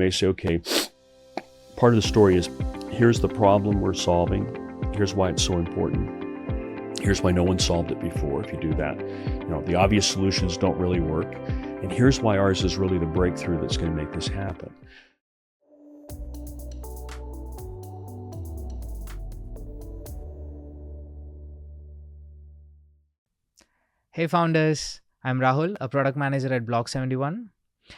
may say, okay, part of the story is, here's the problem we're solving. Here's why it's so important. Here's why no one solved it before. If you do that, the obvious solutions don't really work. And here's why ours is really the breakthrough that's going to make this happen. Hey founders, I'm Rahul, a product manager at Block71,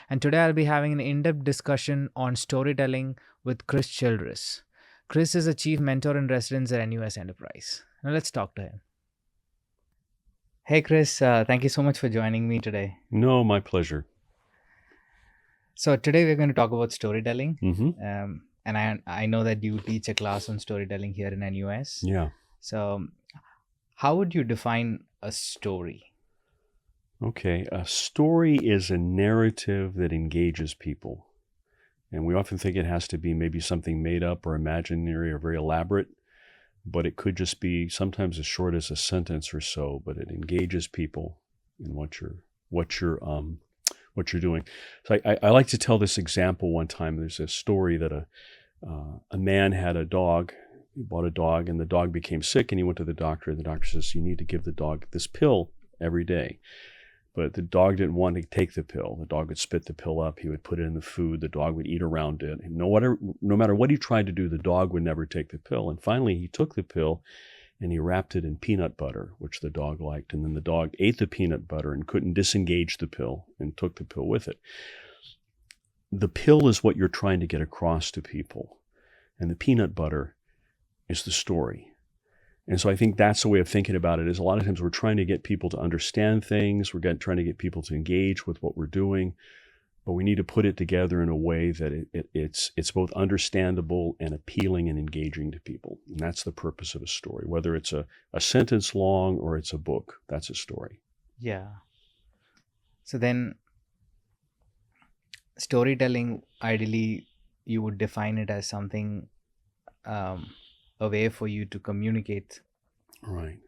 and today I'll be having an in-depth discussion on storytelling with Kris Childress. Kris is a chief mentor in residence at NUS Enterprise. Now let's talk to him. Hey Kris, thank you so much for joining me today. No, my pleasure. So today we're going to talk about storytelling, Mm-hmm. and I know that you teach a class on storytelling here in NUS. Yeah. So how would you define a story? Okay, a story is a narrative that engages people. And we often think it has to be maybe something made up or imaginary or very elaborate, but it could just be sometimes as short as a sentence or so, but it engages people in what you're doing. So I like to tell this example one time. There's a story that a man had a dog. He bought a dog, and the dog became sick, and he went to the doctor, and the doctor says, you need to give the dog this pill every day. But the dog didn't want to take the pill. The dog would spit the pill up. He would put it in the food. The dog would eat around it. And no matter what he tried to do, the dog would never take the pill. And finally, he took the pill, and he wrapped it in peanut butter, which the dog liked. And then the dog ate the peanut butter and couldn't disengage the pill and took the pill with it. The pill is what you're trying to get across to people. And the peanut butter is the story. And so I think that's the way of thinking about it, is a lot of times we're trying to get people to understand things. We're trying to get people to engage with what we're doing, but we need to put it together in a way that it's both understandable and appealing and engaging to people. And that's the purpose of a story, whether it's a sentence long or it's a book, that's a story. Yeah. So then storytelling, ideally, you would define it as something, a way for you to communicate Right.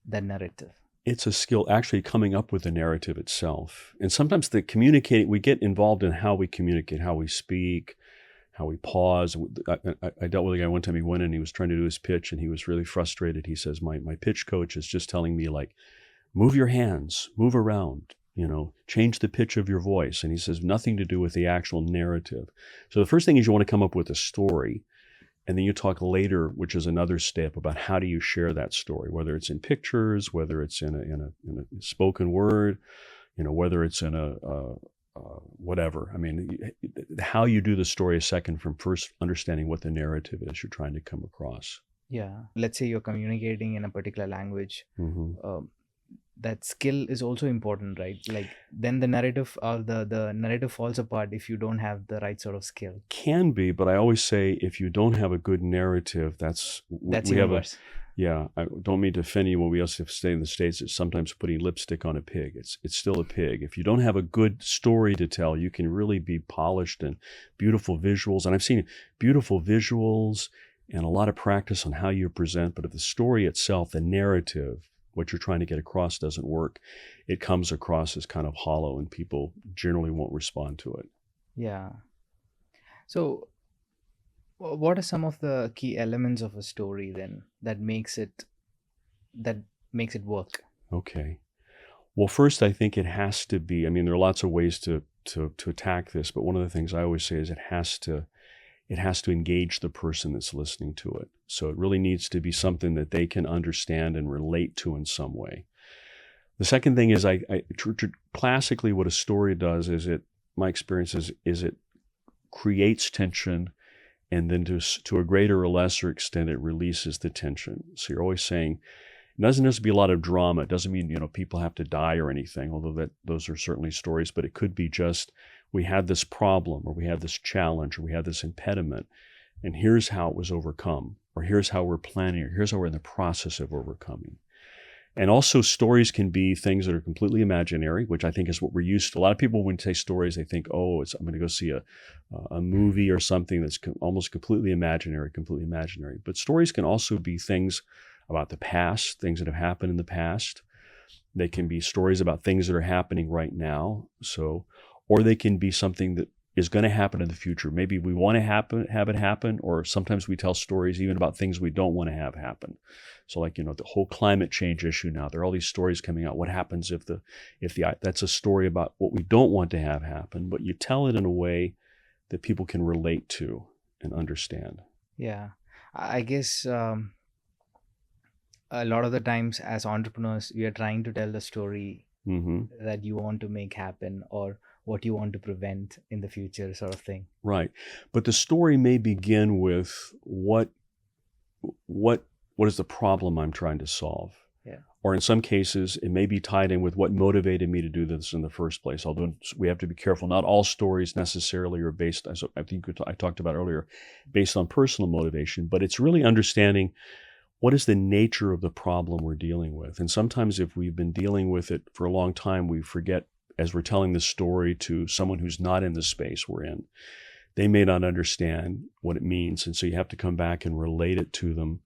that narrative. It's a skill actually coming up with the narrative itself. And sometimes we get involved in how we communicate, how we speak, how we pause. I dealt with a guy one time. He went in, he was trying to do his pitch, and he was really frustrated. He says, my pitch coach is just telling me, like, move your hands, move around, change the pitch of your voice. And he says, nothing to do with the actual narrative. So the first thing is you want to come up with a story. And then you talk later, which is another step, about how do you share that story, whether it's in pictures, whether it's in a spoken word, whether it's in a whatever. I mean, how you do the story is second from first understanding what the narrative is you're trying to come across. Yeah. Let's say you're communicating in a particular language. Mm-hmm. That skill is also important, right? Like then the narrative or the narrative falls apart if you don't have the right sort of skill. Can be, but I always say if you don't have a good narrative, that's even worse. Yeah, I don't mean to offend you when we also say in the States it's sometimes putting lipstick on a pig. It's still a pig. If you don't have a good story to tell, you can really be polished and beautiful visuals. And I've seen beautiful visuals and a lot of practice on how you present, but if the story itself, the narrative, what you're trying to get across doesn't work, it comes across as kind of hollow and people generally won't respond to it. Yeah. So what are some of the key elements of a story then that makes it work? Okay. Well, first, I think it has to be, there are lots of ways to attack this, but one of the things I always say is it has to engage the person that's listening to it. So it really needs to be something that they can understand and relate to in some way. The second thing is, classically what a story does is my experience is it creates tension, and then to a greater or lesser extent, it releases the tension. So you're always saying, it doesn't have to be a lot of drama. It doesn't mean, people have to die or anything, although those are certainly stories, but it could be just, we had this problem, or we had this challenge, or we had this impediment, and here's how it was overcome, or here's how we're planning, or here's how we're in the process of overcoming. And also stories can be things that are completely imaginary, which I think is what we're used to. A lot of people, when they say stories, they think, I'm going to go see a movie or something that's almost completely imaginary. But stories can also be things about the past, things that have happened in the past. They can be stories about things that are happening right now. Or they can be something that is going to happen in the future. Maybe we want to have it happen, or sometimes we tell stories even about things we don't want to have happen. So like, the whole climate change issue now, there are all these stories coming out. What happens if that's a story about what we don't want to have happen, but you tell it in a way that people can relate to and understand. Yeah. I guess a lot of the times as entrepreneurs, we are trying to tell the story that you want to make happen or what you want to prevent in the future, sort of thing. Right. But the story may begin with what is the problem I'm trying to solve? Yeah. Or in some cases, it may be tied in with what motivated me to do this in the first place. Although we have to be careful. Not all stories necessarily are based, as I think I talked about earlier, based on personal motivation, but it's really understanding what is the nature of the problem we're dealing with. And sometimes if we've been dealing with it for a long time, we forget, as we're telling the story to someone who's not in the space we're in, they may not understand what it means. And so you have to come back and relate it to them.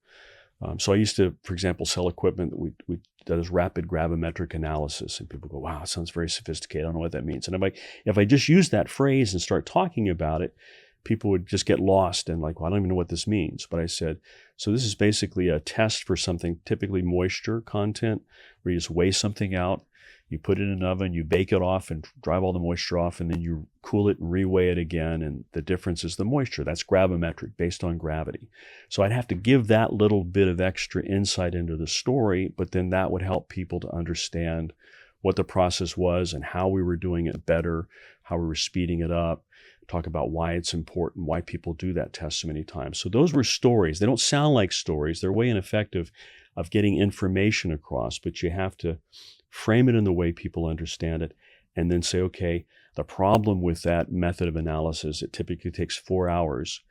So I used to, for example, sell equipment that does rapid gravimetric analysis. And people go, wow, it sounds very sophisticated. I don't know what that means. And if I just use that phrase and start talking about it, people would just get lost and like, well, I don't even know what this means. But I said, so this is basically a test for something, typically moisture content, where you just weigh something out, you put it in an oven, you bake it off and drive all the moisture off, and then you cool it and reweigh it again. And the difference is the moisture. That's gravimetric, based on gravity. So I'd have to give that little bit of extra insight into the story, but then that would help people to understand what the process was and how we were doing it better, how we were speeding it up, talk about why it's important, why people do that test so many times. So those were stories. They don't sound like stories. They're way ineffective of getting information across, but you have to frame it in the way people understand it, and then say, okay, the problem with that method of analysis, it typically takes 4 hours.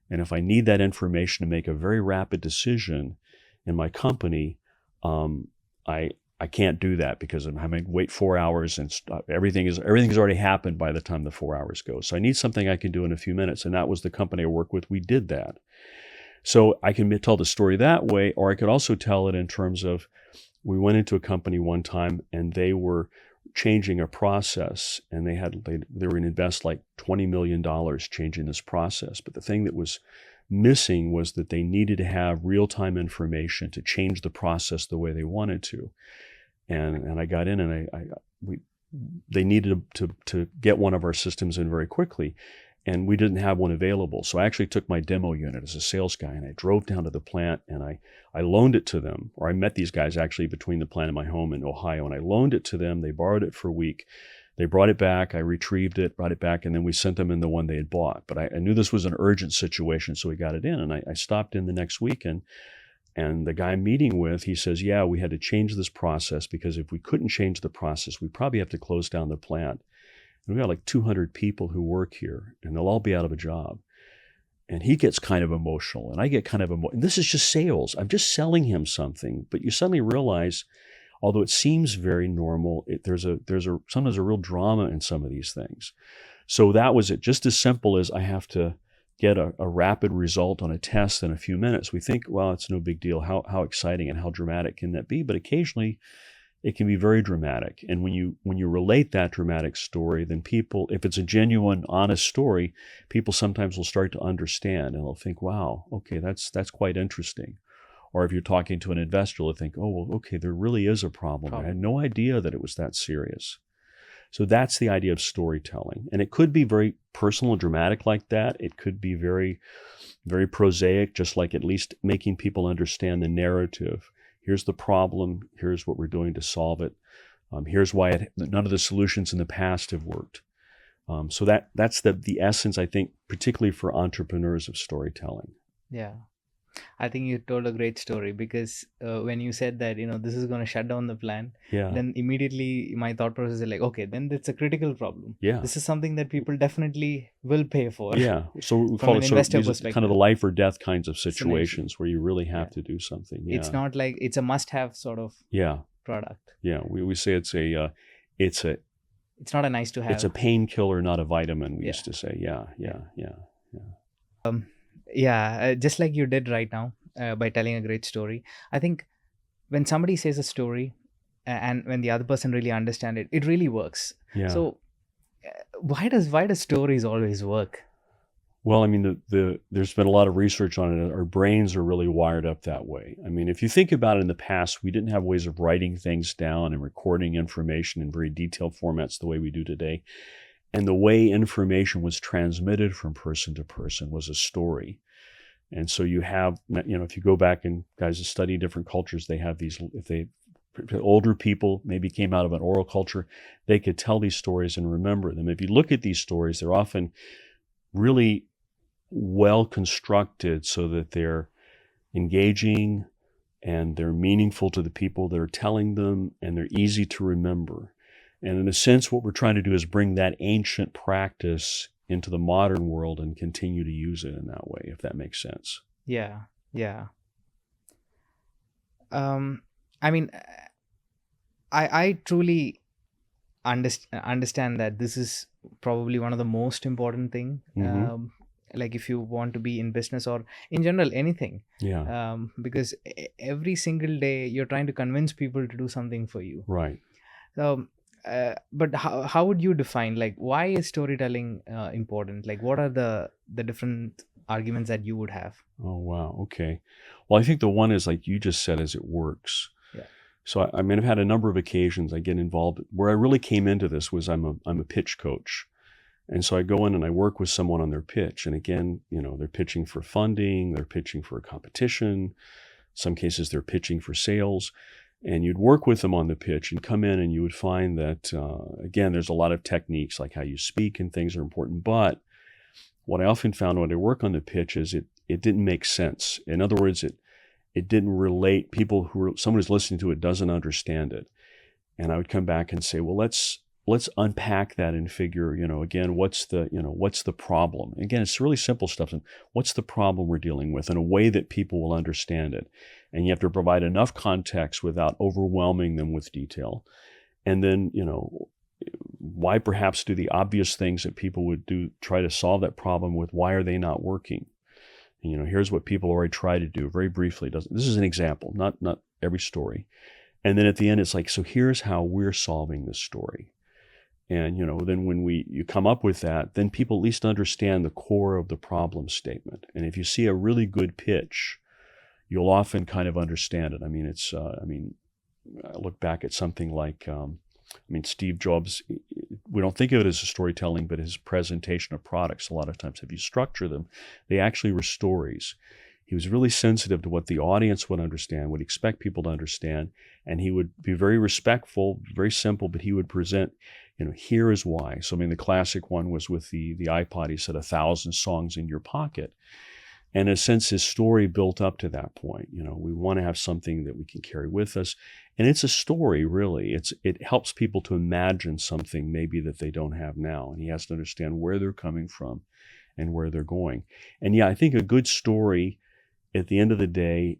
And if I need that information to make a very rapid decision in my company, I can't do that because I'm having to wait 4 hours and everything's already happened by the time the 4 hours go. So I need something I can do in a few minutes. And that was the company I work with. We did that. So I can tell the story that way, or I could also tell it in terms of, we went into a company one time and they were changing a process, and they were going to invest like $20 million changing this process. But the thing that was missing was that they needed to have real-time information to change the process the way they wanted to. And I got in and they needed to get one of our systems in very quickly. And we didn't have one available. So I actually took my demo unit as a sales guy and I drove down to the plant and I loaned it to them. Or I met these guys actually between the plant and my home in Ohio, and I loaned it to them. They borrowed it for a week. They brought it back. I retrieved it, brought it back, and then we sent them in the one they had bought. But I knew this was an urgent situation, so we got it in. And I stopped in the next week, and the guy I'm meeting with, he says, yeah, we had to change this process because if we couldn't change the process, we'd probably have to close down the plant. And we got like 200 people who work here, and they'll all be out of a job. And he gets kind of emotional, and I get kind of emotional. And this is just sales. I'm just selling him something. But you suddenly realize, although it seems very normal, there's sometimes a real drama in some of these things. So that was it. Just as simple as I have to get a rapid result on a test in a few minutes. We think, well, it's no big deal. How exciting and how dramatic can that be? But occasionally, it can be very dramatic. And when you relate that dramatic story, then people, if it's a genuine, honest story, people sometimes will start to understand and they'll think, wow, okay, that's quite interesting. Or if you're talking to an investor, they'll think, oh, well, okay, there really is a problem. I had no idea that it was that serious. So that's the idea of storytelling. And it could be very personal and dramatic like that. It could be very, very prosaic, just like at least making people understand the narrative. Here's the problem. Here's what we're doing to solve it. Here's why none of the solutions in the past have worked. So that's the essence, I think, particularly for entrepreneurs, of storytelling. Yeah. I think you told a great story because when you said that, this is going to shut down the plant, then immediately my thought process is like, okay, then it's a critical problem. Yeah. This is something that people definitely will pay for. Yeah. So we call it investor perspective. Kind of the life or death kinds of situations where you really have to do something. Yeah. It's not like it's a must-have sort of product. Yeah. We say it's not a nice to have. It's a painkiller, not a vitamin, we used to say. Yeah. Just like you did right now by telling a great story. I think when somebody says a story and when the other person really understands it, it really works. Yeah. So why does stories always work? Well, I mean, there's been a lot of research on it. Our brains are really wired up that way. I mean, if you think about it, in the past, we didn't have ways of writing things down and recording information in very detailed formats the way we do today. And the way information was transmitted from person to person was a story. And so you have, if you go back and guys that study different cultures, they have these, older people maybe came out of an oral culture, they could tell these stories and remember them. If you look at these stories, they're often really well constructed so that they're engaging and they're meaningful to the people that are telling them, and they're easy to remember. And in a sense, what we're trying to do is bring that ancient practice into the modern world and continue to use it in that way, if that makes sense. Yeah, yeah. I mean, I truly understand that this is probably one of the most important thing. Mhm. Like if you want to be in business or in general anything, Yeah, because every single day you're trying to convince people to do something for you. right. So, but how would you define, like, why is storytelling important? Like, what are the different arguments that you would have? Oh, wow. Okay. Well, I think the one is like you just said, is it works. Yeah. So I mean, I've had a number of occasions I get involved. Where I really came into this was I'm a pitch coach. And so I go in and I work with someone on their pitch. And again, they're pitching for funding, they're pitching for a competition. In some cases, they're pitching for sales. And you'd work with them on the pitch and come in and you would find that, again, there's a lot of techniques like how you speak and things are important. But what I often found when I work on the pitch is it didn't make sense. In other words, it didn't relate. Someone who's listening to it doesn't understand it. And I would come back and say, well, let's unpack that and figure, again, what's the problem? Again, it's really simple stuff. And what's the problem we're dealing with in a way that people will understand it? And you have to provide enough context without overwhelming them with detail. And then, why perhaps do the obvious things that people would do, try to solve that problem with, why are they not working? And, here's what people already try to do very briefly. This is an example, not every story. And then at the end, it's like, so here's how we're solving this story. And, then when you come up with that, then people at least understand the core of the problem statement. And if you see a really good pitch, you'll often kind of understand it. I mean, I look back at something like, Steve Jobs, we don't think of it as a storytelling, but his presentation of products, a lot of times, if you structure them, they actually were stories. He was really sensitive to what the audience would understand, would expect people to understand, and he would be very respectful, very simple, but he would present, here is why. So, the classic one was with the iPod. He said, 1,000 songs in your pocket. And in a sense, his story built up to that point. We want to have something that we can carry with us. And it's a story, really. It helps people to imagine something maybe that they don't have now. And he has to understand where they're coming from and where they're going. And yeah, I think a good story, at the end of the day,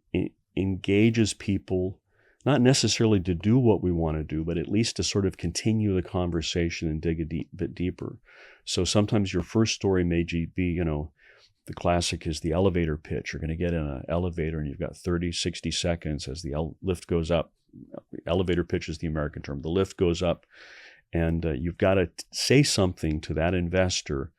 engages people, not necessarily to do what we want to do, but at least to sort of continue the conversation and dig a bit deeper. So sometimes your first story may be, the classic is the elevator pitch. You're going to get in an elevator and you've got 30, 60 seconds as the lift goes up. Elevator pitch is the American term. The lift goes up, and you've got to say something to that investor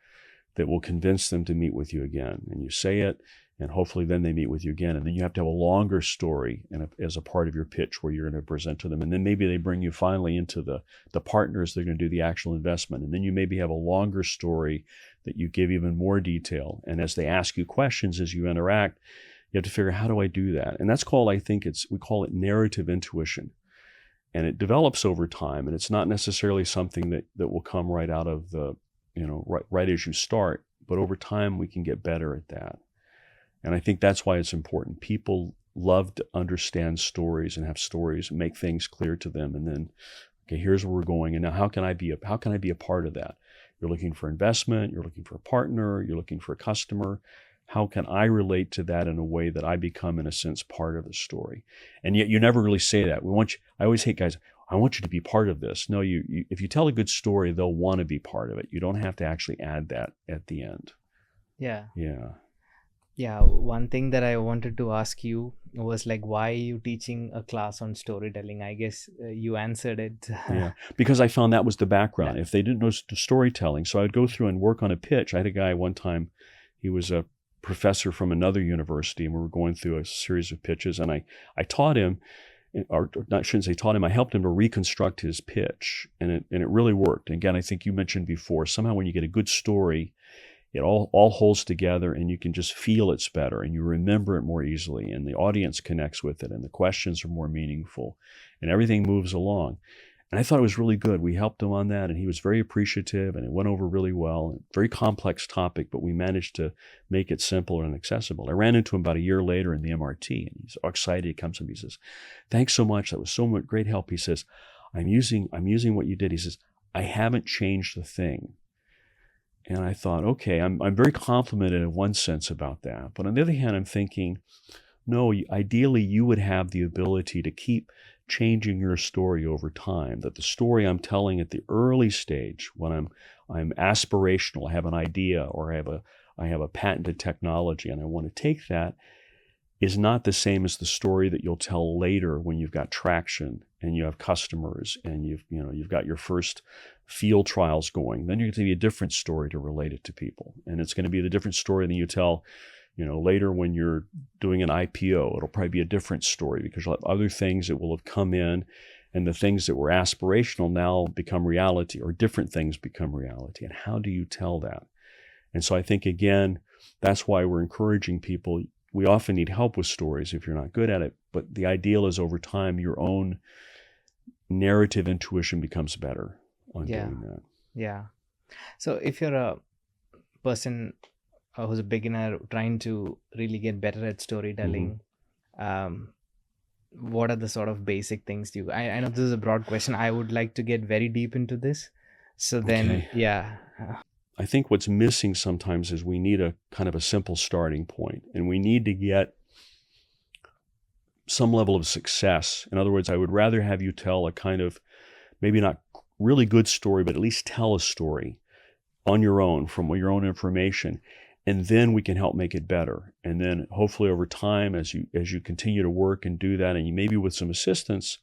that will convince them to meet with you again. And you say it, and hopefully then they meet with you again. And then you have to have a longer story as a part of your pitch where you're going to present to them. And then maybe they bring you finally into the partners that are going to do the actual investment. And then you maybe have a longer story that you give even more detail. And as they ask you questions as you interact, you have to figure, how do I do that? And that's called, we call it narrative intuition. And it develops over time. And it's not necessarily something that will come right out of right as you start. But over time, we can get better at that. And I think that's why it's important. People love to understand stories and have stories and make things clear to them. And then, okay, here's where we're going. And now how can I be a part of that? You're looking for investment, you're looking for a partner, you're looking for a customer. How can I relate to that in a way that I become, in a sense, part of the story? And yet you never really say that. I always hate guys, I want you to be part of this. No, if you tell a good story, they'll want to be part of it. You don't have to actually add that at the end. Yeah. Yeah. Yeah, one thing that I wanted to ask you was like, why are you teaching a class on storytelling? I guess you answered it. Yeah, because I found that was the Yeah. background. If they didn't know storytelling, so I'd go through and work on a pitch. I had a guy one time, he was a professor from another university, and we were going through a series of pitches, and I taught him, or not, I shouldn't say taught him, I helped him to reconstruct his pitch, and it really worked. Again, I think you mentioned before, somehow when you get a good story, it all holds together, and you can just feel it's better, and you remember it more easily, and the audience connects with it, and the questions are more meaningful, and everything moves along. And I thought it was really good. We helped him on that, and he was very appreciative, and it went over really well. Very complex topic, but we managed to make it simple and accessible. I ran into him about a year later in the MRT, and he's excited. He comes to me, he says, "Thanks so much. That was so much great help." He says, I'm using what you did." He says, "I haven't changed a thing." And I thought, okay, I'm very complimented in one sense about that. But on the other hand, I'm thinking, no, ideally you would have the ability to keep changing your story over time. That the story I'm telling at the early stage, when I'm aspirational, I have an idea, or I have a patented technology, and I want to take that, is not the same as the story that you'll tell later when you've got traction and you have customers and you've got your first field trials going. Then you're going to be a different story to relate it to people, and it's going to be the different story than you tell later when you're doing an IPO. It'll probably be a different story because you'll have other things that will have come in, and the things that were aspirational now become reality, or different things become reality. And how do you tell that? And so I think, again, that's why we're encouraging people. We often need help with stories if you're not good at it, but the ideal is over time your own narrative intuition becomes better on Yeah. doing that. Yeah. So if you're a person who's a beginner trying to really get better at storytelling, what are the sort of basic things I know this is a broad question. I would like to get very deep into this. So then, Okay. yeah. I think what's missing sometimes is we need a kind of a simple starting point, and we need to get some level of success. In other words, I would rather have you tell a kind of maybe not really good story, but at least tell a story on your own from your own information, and then we can help make it better. And then hopefully over time, as you continue to work and do that, and you maybe with some assistance,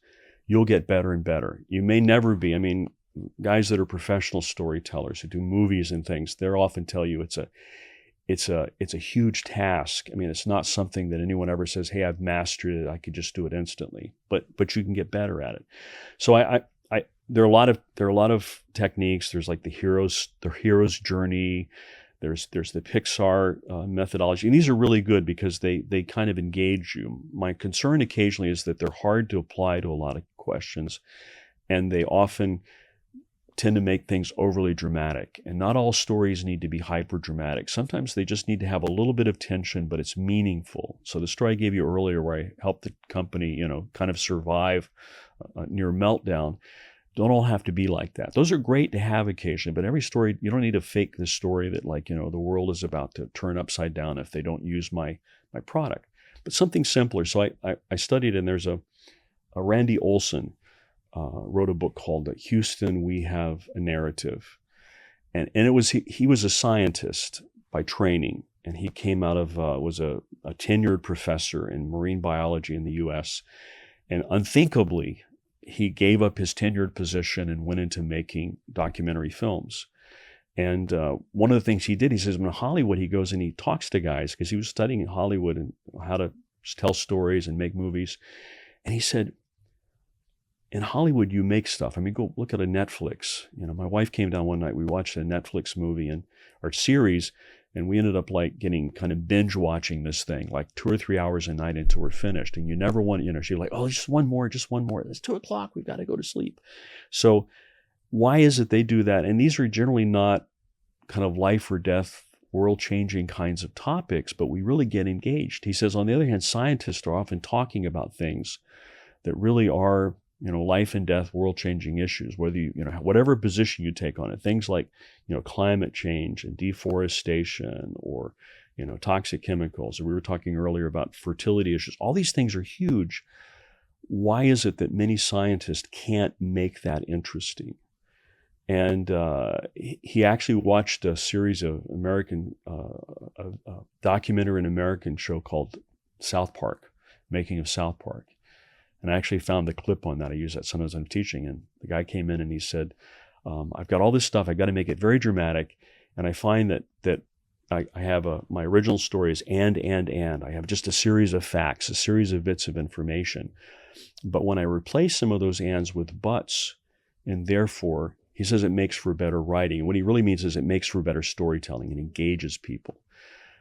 you'll get better and better. You may never be. I mean, guys that are professional storytellers who do movies and things, they'll often tell you it's a huge task. I mean, it's not something that anyone ever says, "Hey, I've mastered it. I could just do it instantly." But you can get better at it. So there are a lot of techniques. There's like the hero's journey. There's the Pixar methodology, and these are really good because they kind of engage you. My concern occasionally is that they're hard to apply to a lot of questions, and they often tend to make things overly dramatic. And not all stories need to be hyper dramatic. Sometimes they just need to have a little bit of tension, but it's meaningful. So the story I gave you earlier, where I helped the company, kind of survive near meltdown, don't all have to be like that. Those are great to have occasionally, but every story, you don't need to fake the story that the world is about to turn upside down if they don't use my product. But something simpler. So I studied, and there's a Randy Olson wrote a book called Houston, We Have a Narrative. And it was, he was a scientist by training, and he came out of, was a tenured professor in marine biology in the US. And unthinkably, he gave up his tenured position and went into making documentary films. And one of the things he did, he says, in Hollywood, he goes and he talks to guys, because he was studying in Hollywood and how to tell stories and make movies. And he said, in Hollywood, you make stuff. I mean, go look at a Netflix. My wife came down one night. We watched a Netflix movie or series, and we ended up like getting kind of binge watching this thing, like 2 or 3 hours a night until we're finished. And you never want, she's like, "Oh, just one more. It's 2:00. We've got to go to sleep." So why is it they do that? And these are generally not kind of life or death, world-changing kinds of topics, but we really get engaged. He says, on the other hand, scientists are often talking about things that really are life and death, world-changing issues, whether whatever position you take on it, things like, climate change and deforestation, or, toxic chemicals. We were talking earlier about fertility issues. All these things are huge. Why is it that many scientists can't make that interesting? And he actually watched a series of American documentary, an American show called South Park, Making of South Park. And I actually found the clip on that. I use that sometimes I'm teaching. And the guy came in and he said, I've got all this stuff. I've got to make it very dramatic. And I find that I have my original story is and. I have just a series of facts, a series of bits of information. But when I replace some of those ands with buts and therefore, he says it makes for better writing. And what he really means is it makes for better storytelling and engages people.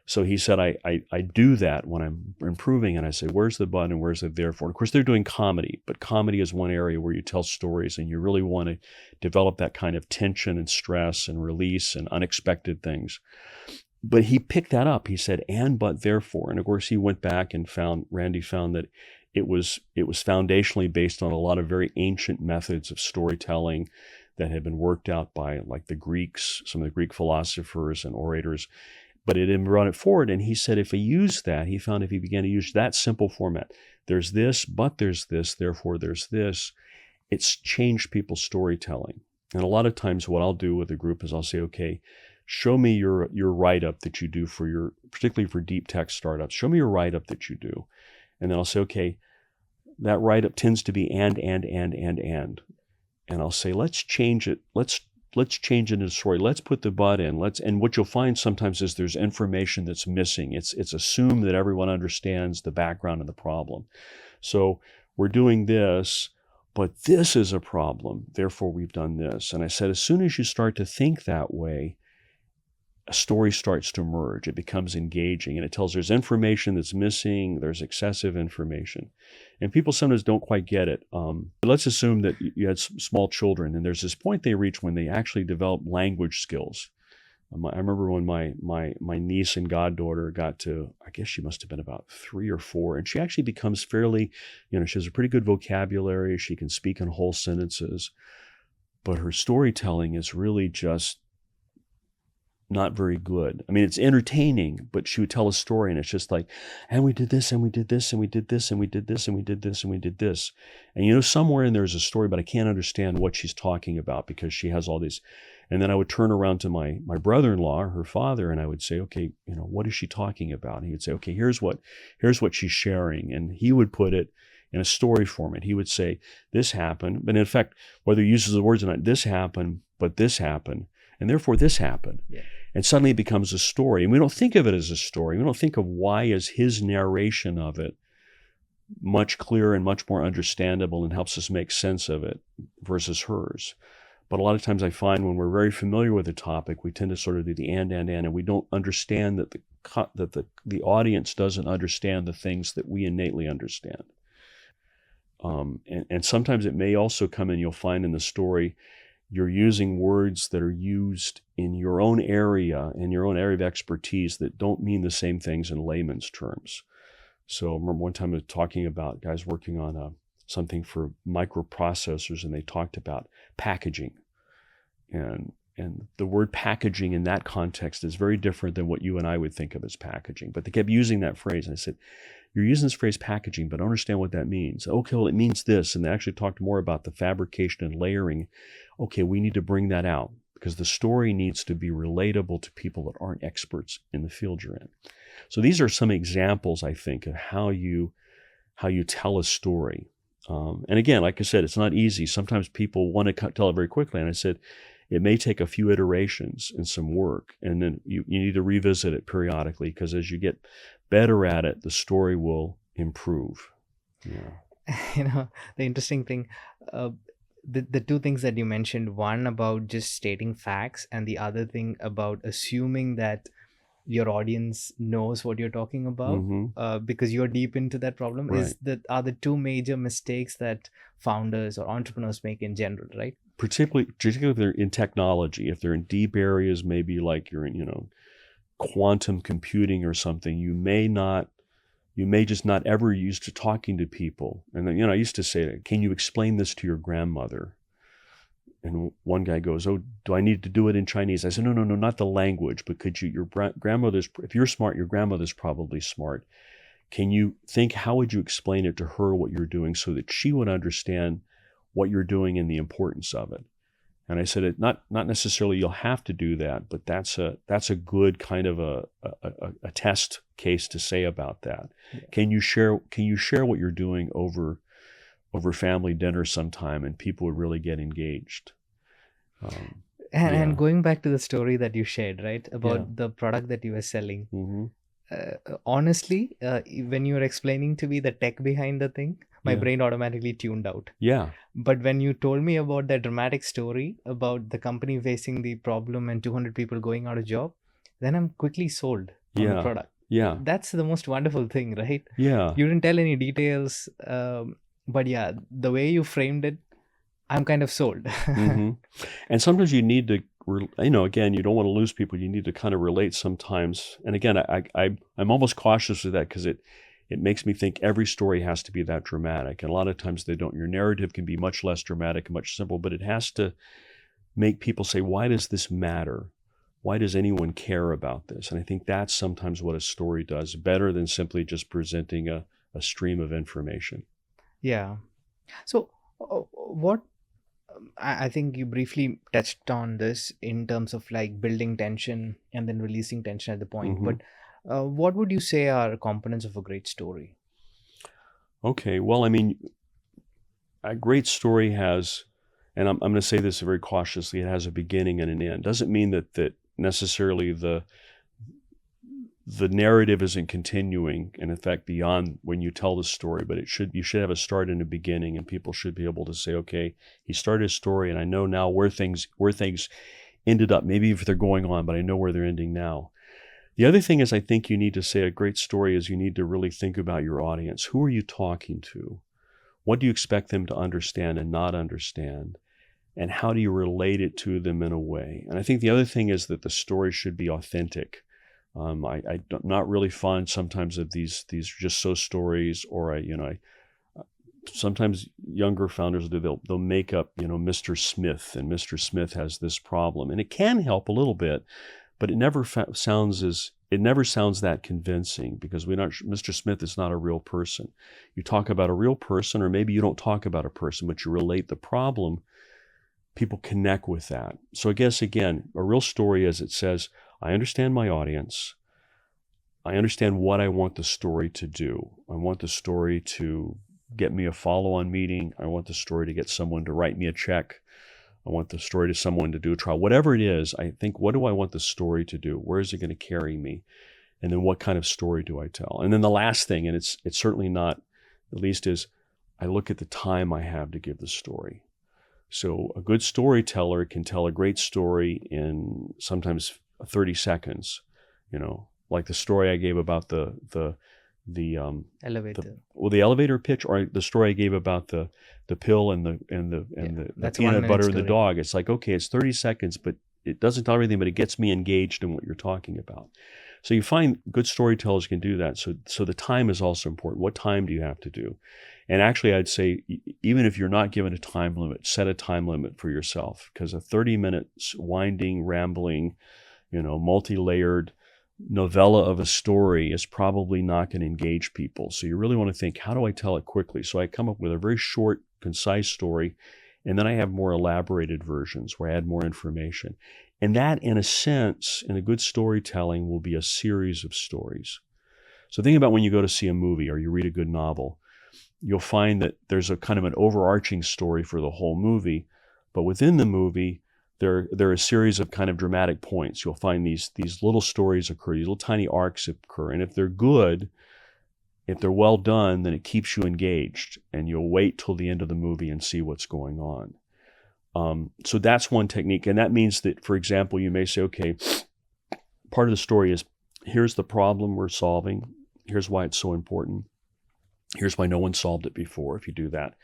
So he said, I do that when I'm improving, and I say, where's the but and where's the therefore? And of course, they're doing comedy, but comedy is one area where you tell stories and you really want to develop that kind of tension and stress and release and unexpected things. But he picked that up. He said, and, but, therefore. And of course, he went back and Randy found that it was foundationally based on a lot of very ancient methods of storytelling that had been worked out by like the Greeks, some of the Greek philosophers and orators. But it didn't run it forward. And he said if he used that, he found if he began to use that simple format, there's this, but there's this, therefore there's this, it's changed people's storytelling. And a lot of times what I'll do with a group is I'll say, okay, show me your write-up that you do for particularly for deep tech startups. Show me your write-up that you do. And then I'll say, okay, that write-up tends to be and. And I'll say, let's change it. Let's change it into a story. Let's put the but in. And what you'll find sometimes is there's information that's missing. It's assumed that everyone understands the background of the problem. So we're doing this, but this is a problem. Therefore, we've done this. And I said, as soon as you start to think that way, a story starts to emerge. It becomes engaging, and it tells there's information that's missing, there's excessive information. And people sometimes don't quite get it. Let's assume that you had small children, and there's this point they reach when they actually develop language skills. I remember when my niece and goddaughter got to, I guess she must have been about 3 or 4, and she actually becomes fairly, she has a pretty good vocabulary, she can speak in whole sentences, but her storytelling is really just not very good. I mean, it's entertaining, but she would tell a story and it's just like, and we did this, and we did this, and we did this, and we did this, and we did this, and we did this. And somewhere in there's a story, but I can't understand what she's talking about because she has all these. And then I would turn around to my brother-in-law, her father, and I would say, okay, what is she talking about? And he would say, okay, here's what she's sharing. And he would put it in a story format. He would say, this happened, but in effect, whether he uses the words or not, this happened, but this happened, and therefore this happened. Yeah. And suddenly it becomes a story. And we don't think of it as a story. We don't think of why is his narration of it much clearer and much more understandable and helps us make sense of it versus hers. But a lot of times I find when we're very familiar with a topic, we tend to sort of do the and we don't understand that the audience doesn't understand the things that we innately understand. And sometimes it may also come in, you'll find in the story, you're using words that are used in your own area, of expertise that don't mean the same things in layman's terms. So I remember one time I was talking about guys working on something for microprocessors, and they talked about packaging. And the word packaging in that context is very different than what you and I would think of as packaging. But they kept using that phrase. And I said, you're using this phrase packaging, but I don't understand what that means. Okay, well, it means this. And they actually talked more about the fabrication and layering. Okay, we need to bring that out because the story needs to be relatable to people that aren't experts in the field you're in. So these are some examples, I think, of how you tell a story. And again, like I said, it's not easy. Sometimes people want to tell it very quickly. And I said, it may take a few iterations and some work, and then you need to revisit it periodically because as you get better at it, the story will improve. Yeah. The interesting thing, the two things that you mentioned, one about just stating facts and the other thing about assuming that your audience knows what you're talking about because you're deep into that problem, right, are the two major mistakes that founders or entrepreneurs make in general, right? Particularly if they're in technology, if they're in deep areas, maybe like you're in, quantum computing or something, you may just not ever used to talking to people. And then, I used to say, can you explain this to your grandmother? And one guy goes, oh, do I need to do it in Chinese? I said, no, not the language, but could you, if you're smart, your grandmother's probably smart. Can you think, how would you explain it to her what you're doing so that she would understand what you're doing and the importance of it? And I said, not necessarily you'll have to do that, but that's a good kind of a test case to say about that. Yeah. Can you share what you're doing over family dinner sometime, and people would really get engaged. And going back to the story that you shared, right, about Yeah. the product that you were selling. Mm-hmm. Honestly, when you were explaining to me the tech behind the thing, my Yeah. brain automatically tuned out. Yeah. But when you told me about that dramatic story about the company facing the problem and 200 people going out of job, then I'm quickly sold on the Yeah. product. Yeah. That's the most wonderful thing, right? Yeah. You didn't tell any details, but yeah, the way you framed it, I'm kind of sold. Mm-hmm. And sometimes you need to, again, you don't want to lose people. You need to kind of relate sometimes. And again, I'm almost cautious of that because it makes me think every story has to be that dramatic. And a lot of times they don't. Your narrative can be much less dramatic and much simple, but it has to make people say, why does this matter? Why does anyone care about this? And I think that's sometimes what a story does, better than simply just presenting a stream of information. Yeah. So what I think you briefly touched on this in terms of like building tension and then releasing tension at the point. Mhm. But what would you say are components of a great story? Okay, well, I mean, a great story has, and I'm going to say this very cautiously, it has a beginning and an end. Doesn't mean that necessarily the narrative isn't continuing, and in fact beyond when you tell the story, but you should have a start and a beginning, and people should be able to say, okay, he started his story and I know now where things ended up, maybe if they're going on, but I know where they're ending now. The other thing is, I think you need to say a great story is you need to really think about your audience. Who are you talking to? What do you expect them to understand and not understand? And how do you relate it to them in a way? And I think the other thing is that the story should be authentic. I'm not really fond sometimes of these just so stories, or sometimes younger founders they'll make up Mr. Smith, and Mr. Smith has this problem, and it can help a little bit, but it never sounds that convincing, because Mr. Smith is not a real person. You talk about a real person, or maybe you don't talk about a person, but you relate the problem. People connect with that. So I guess, again, a real story is it says, I understand my audience. I understand what I want the story to do. I want the story to get me a follow-on meeting. I want the story to get someone to write me a check. I want the story to someone to do a trial. Whatever it is, I think, what do I want the story to do? Where is it going to carry me? And then what kind of story do I tell? And then the last thing, and it's certainly not the least, is I look at the time I have to give the story. So a good storyteller can tell a great story in sometimes 30 seconds, like the story I gave about the Elevator. The elevator pitch, or the story I gave about the pill and the peanut butter and the dog. It's like, okay, it's 30 seconds, but it doesn't tell everything, but it gets me engaged in what you're talking about. So you find good storytellers can do that. So the time is also important. What time do you have to do? And actually, I'd say, even if you're not given a time limit, set a time limit for yourself, because a 30 minutes winding, rambling, multi-layered novella of a story is probably not going to engage people. So you really want to think, how do I tell it quickly? So I come up with a very short, concise story, and then I have more elaborated versions where I add more information. And that, in a sense, in a good storytelling, will be a series of stories. So think about when you go to see a movie or you read a good novel, you'll find that there's a kind of an overarching story for the whole movie, but within the movie, there are a series of kind of dramatic points. You'll find these little stories occur, these little tiny arcs occur, and if they're good, if they're well done, then it keeps you engaged, and you'll wait till the end of the movie and see what's going on. So that's one technique, and that means that, for example, you may say, okay, part of the story is, here's the problem we're solving, here's why it's so important, here's why no one solved it before. If you do that,